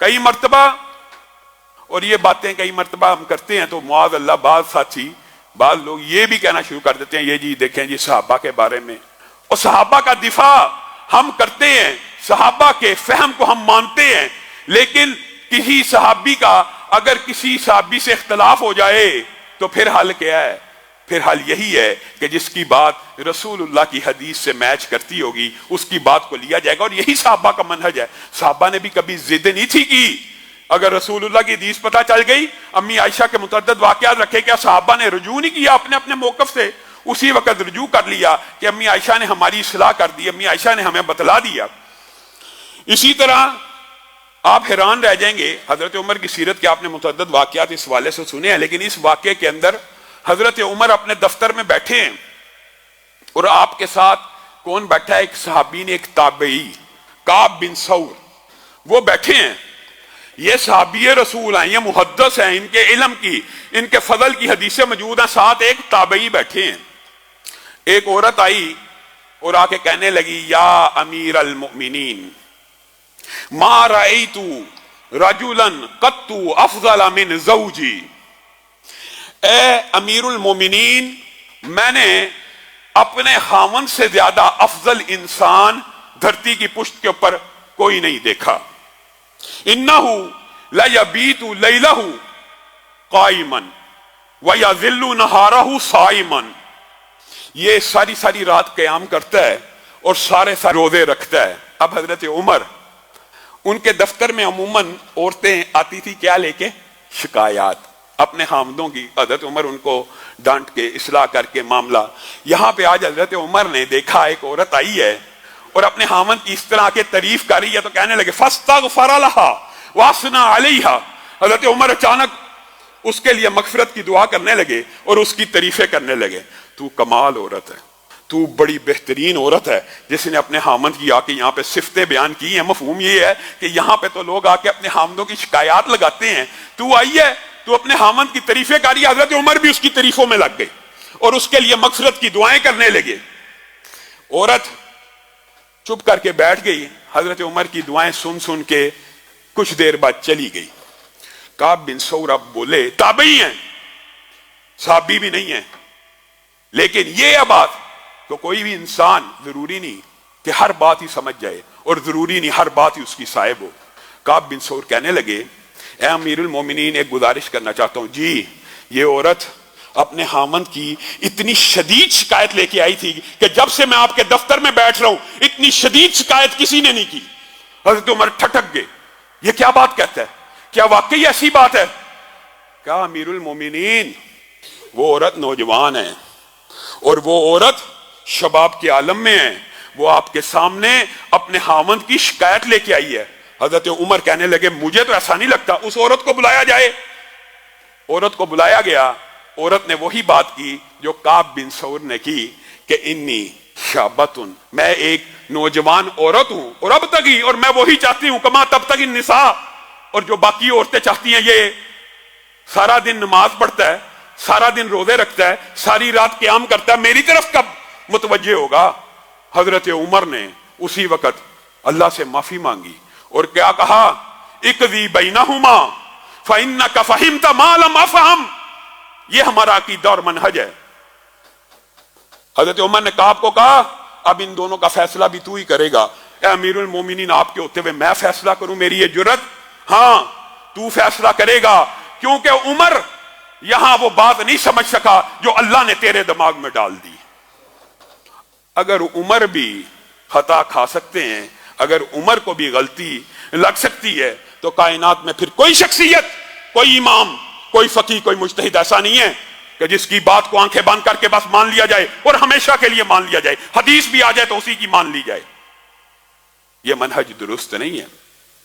کئی مرتبہ، اور یہ باتیں کئی مرتبہ ہم کرتے ہیں تو معاذ اللہ بعض ساتھی، بعض لوگ یہ بھی کہنا شروع کر دیتے ہیں یہ جی دیکھیں جی صحابہ کے بارے میں، اور صحابہ کا دفاع ہم کرتے ہیں، صحابہ کے فہم کو ہم مانتے ہیں، لیکن کسی صحابی کا اگر کسی صحابی سے اختلاف ہو جائے تو پھر حل کیا ہے؟ پھر حل یہی ہے کہ جس کی بات رسول اللہ کی حدیث سے میچ کرتی ہوگی اس کی بات کو لیا جائے گا، اور یہی صحابہ کا منہج ہے۔ صحابہ نے بھی کبھی ضد نہیں تھی کی، اگر رسول اللہ کی حدیث پتہ چل گئی، امی عائشہ کے متعدد واقعات رکھے، کیا صحابہ نے رجوع نہیں کیا اپنے اپنے موقف سے؟ اسی وقت رجوع کر لیا کہ امی عائشہ نے ہماری اصلاح کر دی، امی عائشہ نے ہمیں بتلا دیا۔ اسی طرح آپ حیران رہ جائیں گے، حضرت عمر کی سیرت کے آپ نے متعدد واقعات اس والے سے سنے ہیں، لیکن اس واقعے کے اندر حضرت عمر اپنے دفتر میں بیٹھے ہیں اور آپ کے ساتھ کون بیٹھا ہے؟ ایک صحابین، ایک تابعی کعب بن ثور، وہ بیٹھے ہیں۔ یہ صحابی رسول ہیں، یہ محدث ہیں، ان کے علم کی، ان کے فضل کی حدیثیں موجود ہیں، ساتھ ایک تابعی بیٹھے ہیں۔ ایک عورت آئی اور آ کے کہنے لگی یا امیر المؤمنین ما رأیت رجلا قط افضل من زوجی، اے امیر المومنین میں نے اپنے خاوند سے زیادہ افضل انسان دھرتی کی پشت کے اوپر کوئی نہیں دیکھا۔ انہ لیبیت لیلہ قائما ویظل نہارہ صائما، یہ ساری ساری رات قیام کرتا ہے اور سارے روزے رکھتا ہے۔ اب حضرت عمر، ان کے دفتر میں عموماً عورتیں آتی تھی کیا لے کے؟ شکایات اپنے خامدوں کی۔ حضرت عمر ان کو ڈانٹ کے اصلاح کر کے معاملہ، یہاں پہ آج حضرت عمر نے دیکھا ایک عورت آئی ہے اور اپنے خامد کی اس طرح کے تعریف کر رہی ہے تو کہنے لگے فاستغفر لها واثنى عليها، حضرت عمر اچانک اس کے لیے مغفرت کی دعا کرنے لگے اور اس کی تعریفیں کرنے لگے۔ تو کمال عورت ہے، تو بڑی بہترین عورت ہے جس نے اپنے خامد کی آ کے یہاں پہ صفتیں بیان کی ہیں۔ مفہوم یہ ہے کہ یہاں پہ تو لوگ آ کے اپنے خامدوں کی شکایات لگاتے ہیں، تو آئی ہے تو اپنے خامد کی تعریفیں کری۔ حضرت عمر بھی اس کی تعریفوں میں لگ گئے اور اس کے لیے مغفرت کی دعائیں کرنے لگے۔ عورت چپ کر کے بیٹھ گئی، حضرت عمر کی دعائیں سن سن کے کچھ دیر بعد چلی گئی۔ کعب بن ثور اب بولے، تابعی ہیں، صحابی بھی نہیں ہیں، لیکن یہ بات تو کوئی بھی انسان ضروری نہیں کہ ہر بات ہی سمجھ جائے اور ضروری نہیں ہر بات ہی اس کی صاحب ہو۔ کعب بن ثور کہنے لگے، اے امیر المومنین ایک گزارش کرنا چاہتا ہوں۔ جی یہ عورت اپنے خامند کی اتنی شدید شکایت لے کے آئی تھی کہ جب سے میں آپ کے دفتر میں بیٹھ رہا ہوں اتنی شدید شکایت کسی نے نہیں کی۔ حضرت عمر ٹھٹک گئے، یہ کیا بات کہتا ہے؟ کیا واقعی ایسی بات ہے؟ کہا امیر المومنین وہ عورت نوجوان ہے اور وہ عورت شباب کے عالم میں ہے، وہ آپ کے سامنے اپنے خامند کی شکایت لے کے آئی ہے۔ حضرت عمر کہنے لگے مجھے تو ایسا نہیں لگتا، اس عورت کو بلایا جائے۔ عورت کو بلایا گیا، عورت نے وہی بات کی جو کعب بن ثور نے کی کہ انی شابتن، میں ایک نوجوان عورت ہوں اور اب تک ہی، اور میں وہی چاہتی ہوں کما تب تک النساء، اور جو باقی عورتیں چاہتی ہیں یہ سارا دن نماز پڑھتا ہے، سارا دن روزے رکھتا ہے، ساری رات قیام کرتا ہے، میری طرف کب متوجہ ہوگا؟ حضرت عمر نے اسی وقت اللہ سے معافی مانگی اور کیا کہا؟ اقضی بینہما فإنک فہمت ما لم افہم، یہ ہمارا عقیدہ اور منہج ہے۔ حضرت عمر نے کعب کو کہا اب ان دونوں کا فیصلہ بھی تو ہی کرے گا۔ اے امیر المومنین آپ کے ہوتے ہوئے میں فیصلہ کروں؟ میری یہ جرت؟ ہاں تو فیصلہ کرے گا، کیونکہ عمر یہاں وہ بات نہیں سمجھ سکا جو اللہ نے تیرے دماغ میں ڈال دی۔ اگر عمر بھی خطا کھا سکتے ہیں، اگر عمر کو بھی غلطی لگ سکتی ہے، تو کائنات میں پھر کوئی شخصیت، کوئی امام، کوئی فقیہ، کوئی مجتہد ایسا نہیں ہے کہ جس کی بات کو آنکھیں بند کر کے بس مان لیا جائے اور ہمیشہ کے لیے مان لیا جائے، حدیث بھی آ جائے تو اسی کی مان لی جائے۔ یہ منہج درست نہیں ہے۔